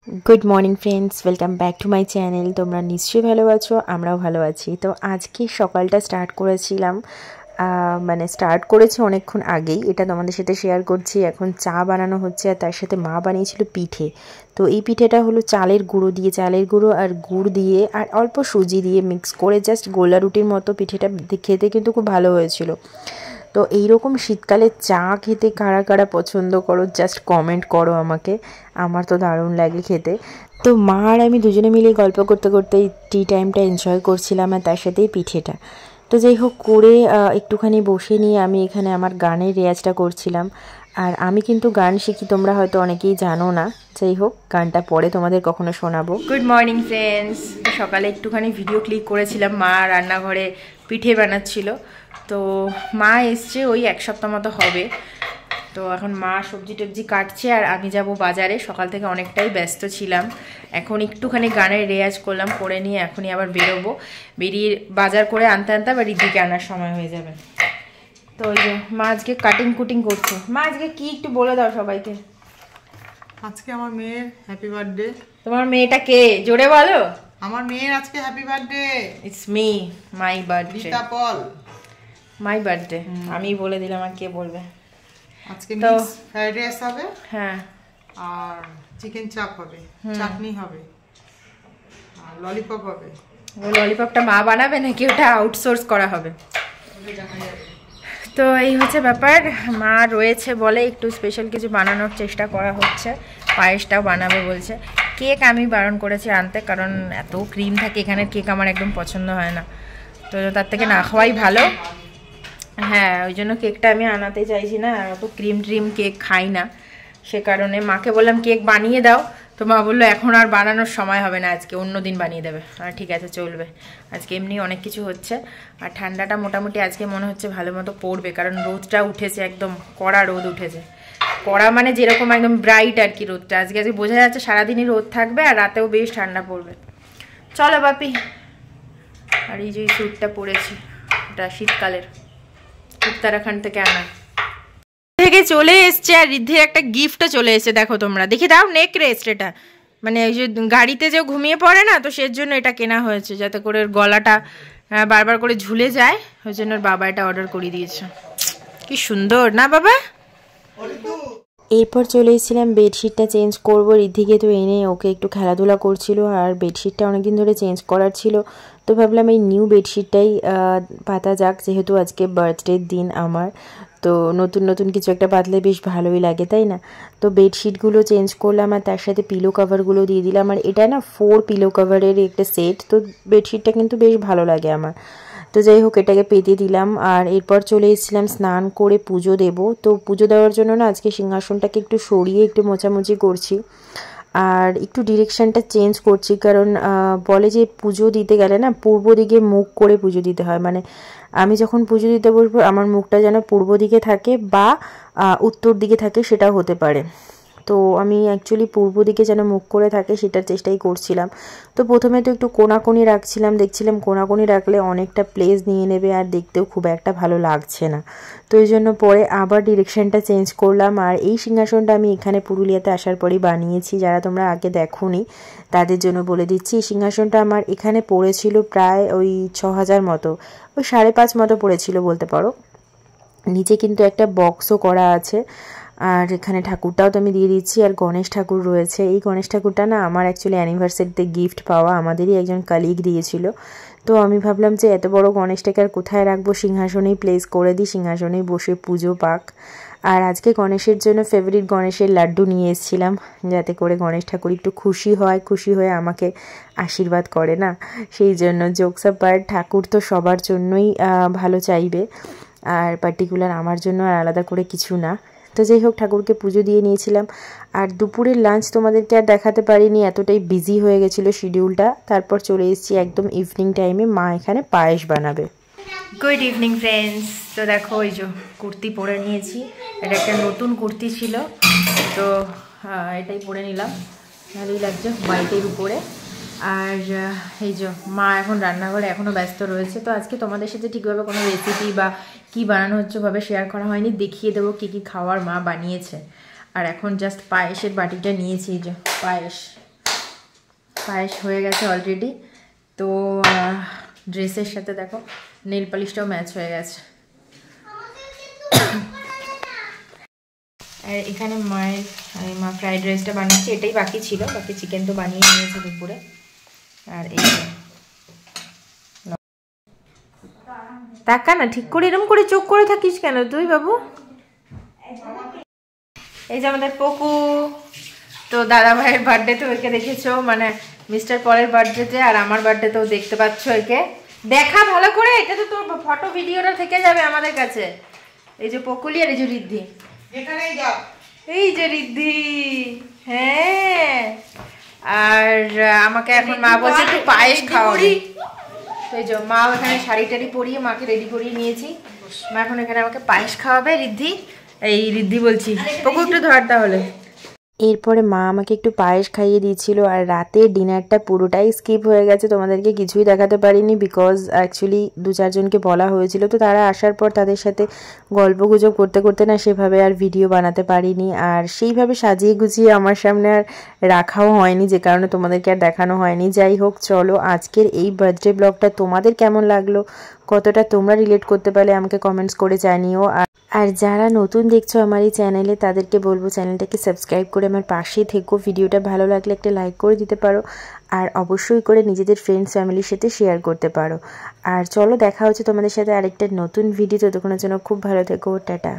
Good morning friends welcome back to my channel. তোমরা নিশ্চয়ই ভালো আছো, আমরাও ভালো আছি। তো আজকে সকালটা স্টার্ট করেছিলাম, মানে স্টার্ট করেছি অনেকক্ষণ আগেই, এটা তোমাদের সাথে শেয়ার করছি। এখন চা বানানো হচ্ছে আর তার সাথে মা বানিয়েছিল পিঠে। তো এই পিঠেটা হলো চালের গুঁড়ো আর গুড় দিয়ে আর অল্প সুজি দিয়ে মিক্স করে জাস্ট গোলা রুটির মতো পিঠেটা খেতে কিন্তু খুব ভালো হয়েছিল। তো এইরকম শীতকালে চা খেতে কারা কারা পছন্দ করো জাস্ট কমেন্ট করো আমাকে, আমার তো দারুণ লাগে খেতে। তো মা আর আমি দুজনে মিলে গল্প করতে করতে টি টাইমটা এনজয় করছিলাম আর তার সাথেই পিঠেটা। তো যাই হোক করে একটুখানি বসে নিয়ে আমি এখানে আমার গানের রেয়াজটা করছিলাম। আর আমি কিন্তু গান শিখি, তোমরা হয়তো অনেকেই জানো না। যাই হোক গানটা পরে তোমাদের কখনো শোনাবো। গুড মর্নিং ফ্রেন্ডস, সকালে একটুখানি ভিডিও ক্লিক করেছিলাম, মা রান্নাঘরে পিঠে বানাচ্ছিল। তো মা এসছে ওই এক সপ্তাহ মতো হবে। তো এখন মা সবজি টবজি কাটছে আর আমি যাব বাজারে। সকাল থেকে অনেকটাই ব্যস্ত ছিলাম, এখন একটুখানি গানের রেয়াজ করলাম, করে নিয়ে এখনই আবার বেরোবো। বেরিয়ে বাজার করে আনতে আনতে আবার দিকে আনার সময় হয়ে যাবে। তো ওই যে মা আজকে কাটিং কুটিং করছে। মা আজকে কি একটু বলে দাও সবাইকে। আজকে আমার মেয়ের হ্যাপি বার্থডে। তোমার মেয়েটা কে জোরে বলো। আমার মেয়ের আজকে happy birthday. It's me, my birthday, Rita Paul, my birthday. আমি বলে দিলাম, আর কে বলবে। আজকে মিক্স ফ্রাইড রাইস হবে, হ্যাঁ, আর চিকেন চাপ হবে, চাটনি হবে, আর ললিপপ হবে। ওই ললিপপটা মা বানাবে নাকি ওটা আউটসোর্স করা হবে? তো এই হচ্ছে ব্যাপার। মা রয়েছে বলে একটু স্পেশাল কিছু বানানোর চেষ্টা করা হচ্ছে। পায়েসটাও বানাবে বলছে। কেক আমি বারণ করেছি আনতে, কারণ এত ক্রিম থাকে এখানের কেক আমার একদম পছন্দ হয় না। তো তার থেকে না খাওয়াই ভালো। হ্যাঁ, ওই জন্য কেকটা আমি আনাতে চাইছি না, অত ক্রিম ট্রিম কেক খাই না। সে কারণে মাকে বললাম কেক বানিয়ে দাও। তো মা বললো এখন আর বানানোর সময় হবে না, আজকে অন্য দিন বানিয়ে দেবে। আর ঠিক আছে, চলবে। আজকে এমনি অনেক কিছু হচ্ছে। আর ঠান্ডাটা মোটামুটি আজকে মনে হচ্ছে ভালো মতো পড়বে, কারণ রোদটা উঠেছে, একদম কড়া রোদ উঠেছে। কড়া মানে যেরকম একদম ব্রাইট আর কি রোদটা। আজকে বোঝা যাচ্ছে সারাদিনই রোদ থাকবে আর রাতেও বেশ ঠান্ডা পড়বে। চলো বাপি। আর এই যে স্যুটটা পরেছি, এটা শীতকালের, উত্তরাখণ্ড থেকে আনা। থেকে চলে এসছে আর রিদ্ধির একটা গিফটও চলে এসছে, দেখো তোমরা, দেখে দাও। নেক রেস্ট, এটা মানে ওই যে গাড়িতে যে ঘুমিয়ে পড়ে না, তো সের জন্য এটা কেনা হয়েছে, যাতে করে ওর গলাটা বারবার করে ঝুলে যায়। ওই জন্য ওর বাবা এটা অর্ডার করে দিয়েছে। কি সুন্দর না বাবা? এরপর চলে এসেছিলাম বেডশিটটা চেঞ্জ করবো। রিদ্ধিকে তো এনে ওকে একটু খেলাধুলা করছিল, আর বেডশিটটা অনেকদিন ধরে চেঞ্জ করার ছিল। তো ভাবলাম এই নিউ বেডশিটটাই পাতা যাক, যেহেতু আজকে বার্থডের দিন আমার। তো নতুন নতুন কিছু একটা পাতলে বেশ ভালোই লাগে, তাই না? তো বেডশিটগুলো চেঞ্জ করলাম আর তার সাথে পিলো কভারগুলো দিয়ে দিলাম। আর এটা না 4 পিলো কভারের একটা সেট। তো বেডশিটটা কিন্তু বেশ ভালো লাগে আমার। তো যাই হোক এটাকে পেতে দিলাম। আর এরপর চলে এসেছিলাম স্নান করে পুজো দেব। তো পুজো দেওয়ার জন্য না আজকে সিংহাসনটাকে একটু সরিয়ে একটু মোছামুছি করছি, আর একটু ডিরেকশানটা চেঞ্জ করছি। কারণ বলে যে পুজো দিতে গেলে না পূর্ব দিকে মুখ করে পুজো দিতে হয়। মানে আমি যখন পুজো দিতে বসবো আমার মুখটা যেন পূর্ব দিকে থাকে বা উত্তর দিকে থাকে, সেটাও হতে পারে। তো আমি অ্যাকচুয়ালি পূর্ব দিকে যেন মুখ করে থাকে সেটার চেষ্টাই করছিলাম। তো প্রথমে তো একটু কোণাকুনি রাখছিলাম, দেখছিলাম কোণাকুনি রাখলে অনেকটা প্লেস নিয়ে নেবে আর দেখতেও খুব একটা ভালো লাগছে না। তো এই জন্য পরে আবার ডিরেকশানটা চেঞ্জ করলাম। আর এই সিংহাসনটা আমি এখানে পুরুলিয়াতে আসার পরেই বানিয়েছি, যারা তোমরা আগে দেখোনি তাদের জন্য বলে দিচ্ছি। এই সিংহাসনটা আমার এখানে পড়েছিল প্রায় ওই 6000 মতো, ওই 5.5 মতো পড়েছিল বলতে পারো। নিচে কিন্তু একটা বক্সও করা আছে। আর এখানে ঠাকুরটাও তো আমি দিয়ে দিচ্ছি, আর গণেশ ঠাকুর রয়েছে। এই গণেশ ঠাকুরটা না আমার অ্যাকচুয়ালি অ্যানিভার্সারিতে গিফট পাওয়া, আমাদেরই একজন কালিগ দিয়েছিল। তো আমি ভাবলাম যে এত বড় গণেশটাকে আর কোথায় রাখবো, সিংহাসনেই প্লেস করে দিই, সিংহাসনেই বসে পুজো পাক। আর আজকে গণেশের জন্য ফেভারিট গণেশের লাড্ডু নিয়ে এসেছিলাম, যাতে করে গণেশ ঠাকুর একটু খুশি হয়, খুশি হয়ে আমাকে আশীর্বাদ করে না, সেই জন্য। জোকস অ্যাপার্ট, ঠাকুর তো সবার জন্যই ভালো চাইবে, আর পার্টিকুলার আমার জন্য আর আলাদা করে কিছু না। তো যাই হোক ঠাকুরকে পুজো দিয়ে নিয়েছিলাম। আর দুপুরের লাঞ্চ তোমাদেরকে আর দেখাতে পারিনি, এতটাই বিজি হয়ে গেছিলো শিডিউলটা। তারপর চলে এসেছি একদম ইভিনিং টাইমে, মা এখানে পায়েস বানাবে। Good evening friends. তো দেখো ওই যে কুর্তি পরে নিয়েছি, এটা একটা নতুন কুর্তি ছিল, তো এটাই পরে নিলাম, ভালোই লাগছে হোয়াইটের উপরে। আর এই যে মা এখন রান্নাঘরে এখনও ব্যস্ত রয়েছে। তো আজকে তোমাদের সাথে ঠিকভাবে কোনো রেসিপি বা কী বানানো হচ্ছে ভাবে শেয়ার করা হয়নি, দেখিয়ে দেবো কী কী খাওয়ার মা বানিয়েছে। আর এখন জাস্ট পায়েসের বাটিটা নিয়েছি, এই যে পায়েস, পায়েস হয়ে গেছে অলরেডি। তো ড্রেসের সাথে দেখো নেল পলিশটাও ম্যাচ হয়ে গেছে। আর এখানে মা ফ্রাইড রাইসটা বানাচ্ছে, এটাই বাকি ছিল, বাকি চিকেন তো বানিয়ে নিয়েছে দুপুরে। আর এই তাকা না, ঠিক করে এরকম করে চোখ করে থাকিস কেন তুই বাবু? এই যে আমাদের পকু, তো দাদা ভাইয়ের বার্থডেতে ওকে দেখেছো, মানে মিস্টার পলের বার্থডেতে আর আমার বার্থডেতেও দেখতে পাচ্ছ ওকে। দেখা ভালো করে, এটা তো তোর ফটো ভিডিওটা থেকে যাবে আমাদের কাছে। এই যে পকুলি আর এই যে ঋদ্ধি, এই যে ঋদ্ধি, হ্যাঁ। আর আমাকে এখন মা বলছে একটু পায়েস খাওয়াবে। তো এই যে মা এখানে শাড়ি টাড়ি পরিয়ে মাকে রেডি করিয়ে নিয়েছি, মা এখন এখানে আমাকে পায়েস খাওয়াবে। ঋদ্ধি, এই ঋদ্ধি বলছি, পকু একটু ধর তাহলে। এরপরে মা আমাকে একটু পায়েস খাইয়ে দিয়েছিল। আর রাতের ডিনারটা পুরোটাই স্কিপ হয়ে গেছে, তোমাদেরকে কিছুই দেখাতে পারিনি, বিকজ অ্যাকচুয়ালি 2-4 জনকে বলা হয়েছিল, তো তারা আসার পর তাদের সাথে গল্প গুজব করতে করতে না সেভাবে আর ভিডিও বানাতে পারিনি। আর সেইভাবে সাজিয়ে গুছিয়ে আমার সামনে আর রাখাও হয়নি, যে কারণে তোমাদেরকে আর দেখানো হয়নি। যাই হোক, চলো আজকের এই বার্থডে ব্লগটা তোমাদের কেমন লাগলো, কতটা তোমরা রিলেট করতে পারলে আমাকে কমেন্টস করে জানিও। আর যারা নতুন দেখছো আমার এই চ্যানেলে, তাদেরকে বলবো চ্যানেলটাকে সাবস্ক্রাইব করে আমার পাশেই থেকো। ভিডিওটা ভালো লাগলে একটা লাইক করে দিতে পারো, আর অবশ্যই করে নিজেদের ফ্রেন্ডস ফ্যামিলির সাথে শেয়ার করতে পারো। আর চলো দেখা হচ্ছে তোমাদের সাথে আরেকটা নতুন ভিডিও, ততক্ষণের জন্য খুব ভালো থেকো, টাটা।